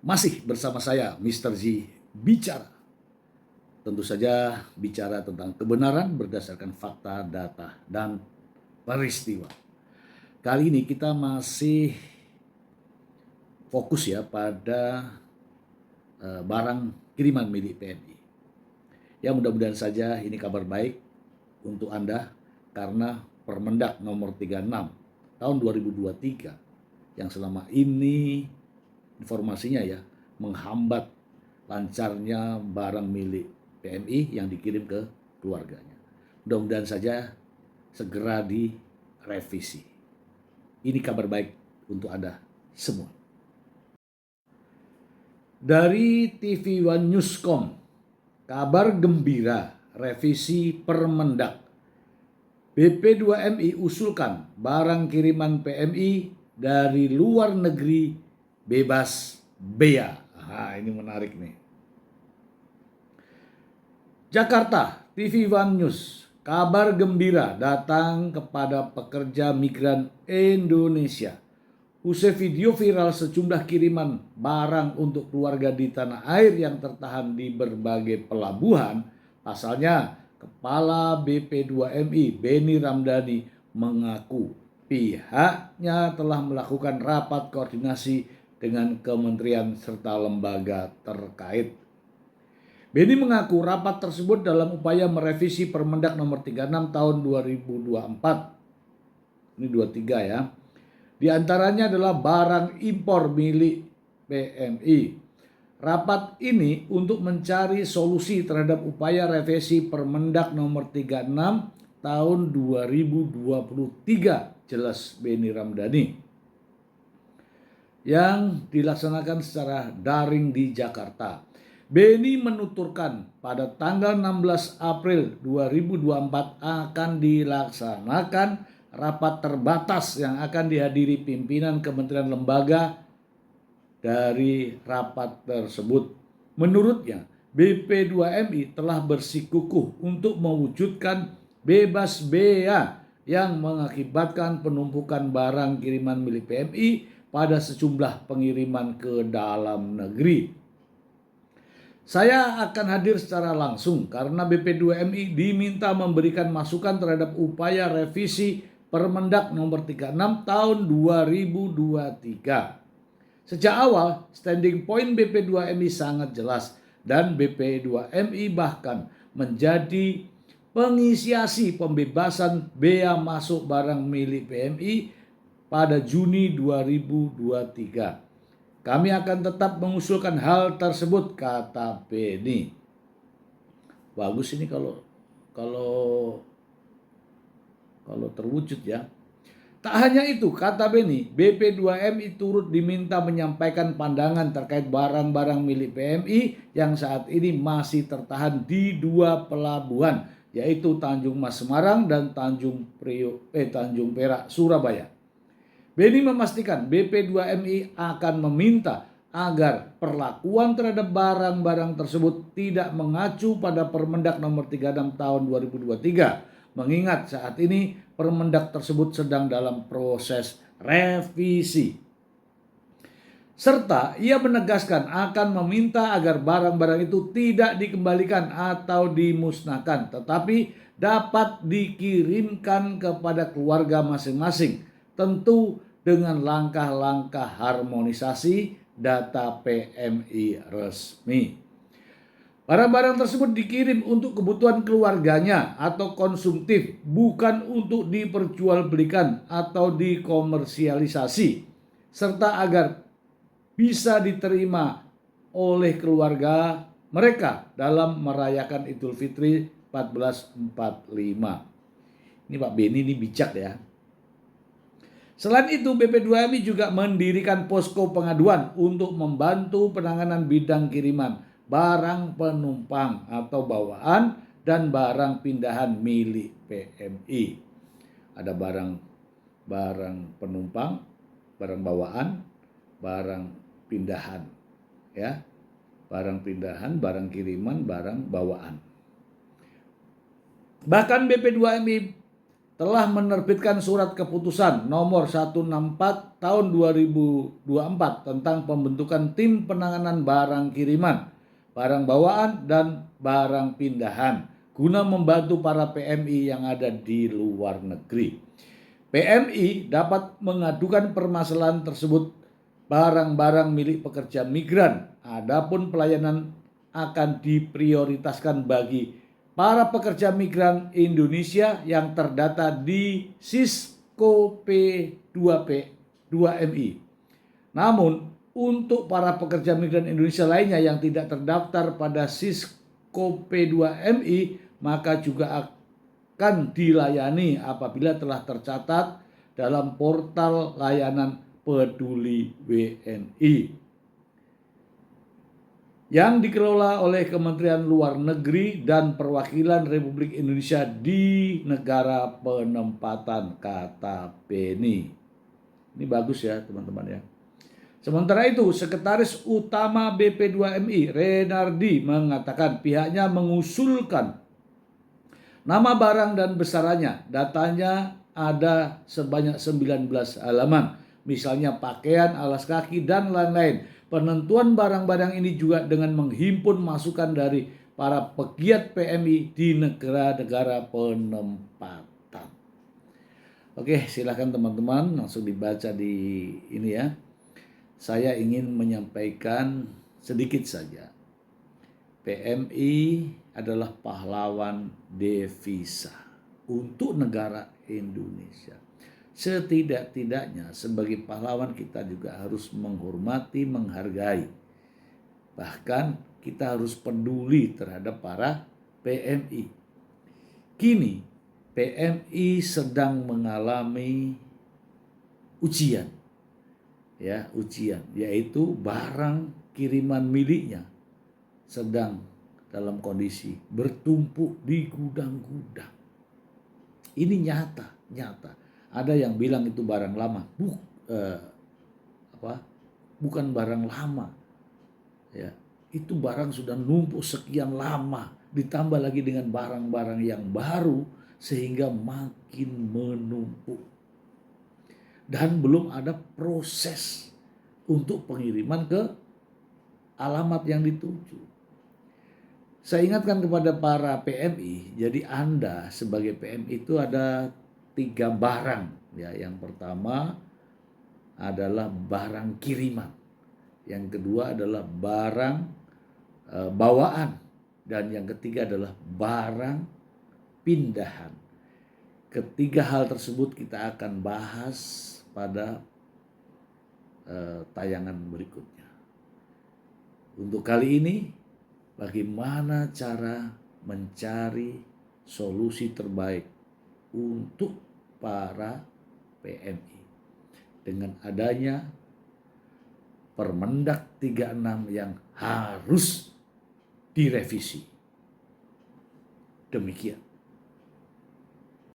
Masih bersama saya, Mr. Z Bicara. Tentu saja bicara tentang kebenaran berdasarkan fakta, data, dan peristiwa. Kali ini kita masih fokus ya pada barang kiriman milik PMI. Ya, mudah-mudahan saja ini kabar baik untuk Anda karena Permendak nomor 36 tahun 2023 yang selama ini informasinya ya menghambat lancarnya barang milik PMI yang dikirim ke keluarganya. Mudah-mudahan saja segera direvisi. Ini kabar baik untuk Anda semua. Dari TV One Newscom, kabar gembira revisi Permendak. BP2MI usulkan barang kiriman PMI dari luar negeri bebas bea. Ini menarik nih. Jakarta, TV One News. Kabar gembira datang kepada pekerja migran Indonesia. Usai video viral sejumlah kiriman barang untuk keluarga di tanah air yang tertahan di berbagai pelabuhan, pasalnya Kepala BP2MI Beni Ramdhani mengaku pihaknya telah melakukan rapat koordinasi dengan kementerian serta lembaga terkait. Beni mengaku rapat tersebut dalam upaya merevisi Permendak nomor 36 tahun 2024. Ini 23 ya. Di antaranya adalah barang impor milik PMI. Rapat ini untuk mencari solusi terhadap upaya revisi Permendak nomor 36 tahun 2023, jelas Beni Ramdhani, yang dilaksanakan secara daring di Jakarta. Beni menuturkan pada tanggal 16 April 2024 akan dilaksanakan rapat terbatas yang akan dihadiri pimpinan kementerian lembaga dari rapat tersebut. Menurutnya, BP2MI telah bersikukuh untuk mewujudkan bebas bea yang mengakibatkan penumpukan barang kiriman milik PMI pada sejumlah pengiriman ke dalam negeri. Saya akan hadir secara langsung karena BP2MI diminta memberikan masukan terhadap upaya revisi Permendak nomor 36 tahun 2023. Sejak awal, standing point BP2MI sangat jelas dan BP2MI bahkan menjadi penginisiasi pembebasan bea masuk barang milik PMI pada Juni 2023. Kami akan tetap mengusulkan hal tersebut, kata Beni. Bagus ini kalau terwujud ya. Tak hanya itu, kata Beni, BP2MI turut diminta menyampaikan pandangan terkait barang-barang milik PMI yang saat ini masih tertahan di dua pelabuhan, yaitu Tanjung Mas Semarang dan Tanjung Perak Surabaya. Beni memastikan BP2MI akan meminta agar perlakuan terhadap barang-barang tersebut tidak mengacu pada Permendak nomor 36 tahun 2023. Mengingat saat ini Permendak tersebut sedang dalam proses revisi. Serta ia menegaskan akan meminta agar barang-barang itu tidak dikembalikan atau dimusnahkan, tetapi dapat dikirimkan kepada keluarga masing-masing, tentu dengan langkah-langkah harmonisasi data PMI resmi. Barang-barang tersebut dikirim untuk kebutuhan keluarganya atau konsumtif, bukan untuk diperjualbelikan atau dikomersialisasi, serta agar bisa diterima oleh keluarga mereka dalam merayakan Idul Fitri 1445. Ini Pak Beni ini bijak ya. Selain itu, BP2MI juga mendirikan posko pengaduan untuk membantu penanganan bidang kiriman barang penumpang atau bawaan dan barang pindahan milik PMI. Ada barang penumpang, barang bawaan, barang pindahan, ya, barang pindahan, barang kiriman, barang bawaan. Bahkan BP2MI telah menerbitkan surat keputusan nomor 164 tahun 2024 tentang pembentukan tim penanganan barang kiriman, barang bawaan, dan barang pindahan guna membantu para PMI yang ada di luar negeri. PMI dapat mengadukan permasalahan tersebut barang-barang milik pekerja migran. Adapun pelayanan akan diprioritaskan bagi para pekerja migran Indonesia yang terdata di Sisco P2P2MI. Namun, untuk para pekerja migran Indonesia lainnya yang tidak terdaftar pada Sisco P2MI, maka juga akan dilayani apabila telah tercatat dalam portal layanan Peduli WNI yang dikelola oleh Kementerian Luar Negeri dan Perwakilan Republik Indonesia di negara penempatan, kata Beni. Ini bagus ya teman-teman ya. Sementara itu, Sekretaris Utama BP2MI Renardi mengatakan pihaknya mengusulkan nama barang dan besarannya. Datanya ada sebanyak 19 halaman, misalnya pakaian, alas kaki, dan lain-lain. Penentuan barang-barang ini juga dengan menghimpun masukan dari para pegiat PMI di negara-negara penempatan. Oke, silakan teman-teman langsung dibaca di ini ya. Saya ingin menyampaikan sedikit saja. PMI adalah pahlawan devisa untuk negara Indonesia. Setidak-tidaknya sebagai pahlawan kita juga harus menghormati, menghargai. Bahkan kita harus peduli terhadap para PMI. Kini PMI sedang mengalami ujian, yaitu barang kiriman miliknya sedang dalam kondisi bertumpuk di gudang-gudang. Ini nyata. Ada yang bilang itu barang lama, bukan barang lama, ya. Itu barang sudah numpuk sekian lama, ditambah lagi dengan barang-barang yang baru sehingga makin menumpuk. Dan belum ada proses untuk pengiriman ke alamat yang dituju. Saya ingatkan kepada para PMI, jadi Anda sebagai PMI itu ada 3 barang. Ya, yang pertama adalah barang kiriman, yang kedua adalah barang bawaan, dan yang ketiga adalah barang pindahan. Ketiga hal tersebut kita akan bahas pada tayangan berikutnya. Untuk kali ini, bagaimana cara mencari solusi terbaik untuk para PMI dengan adanya Permendak 36 yang harus direvisi. Demikian.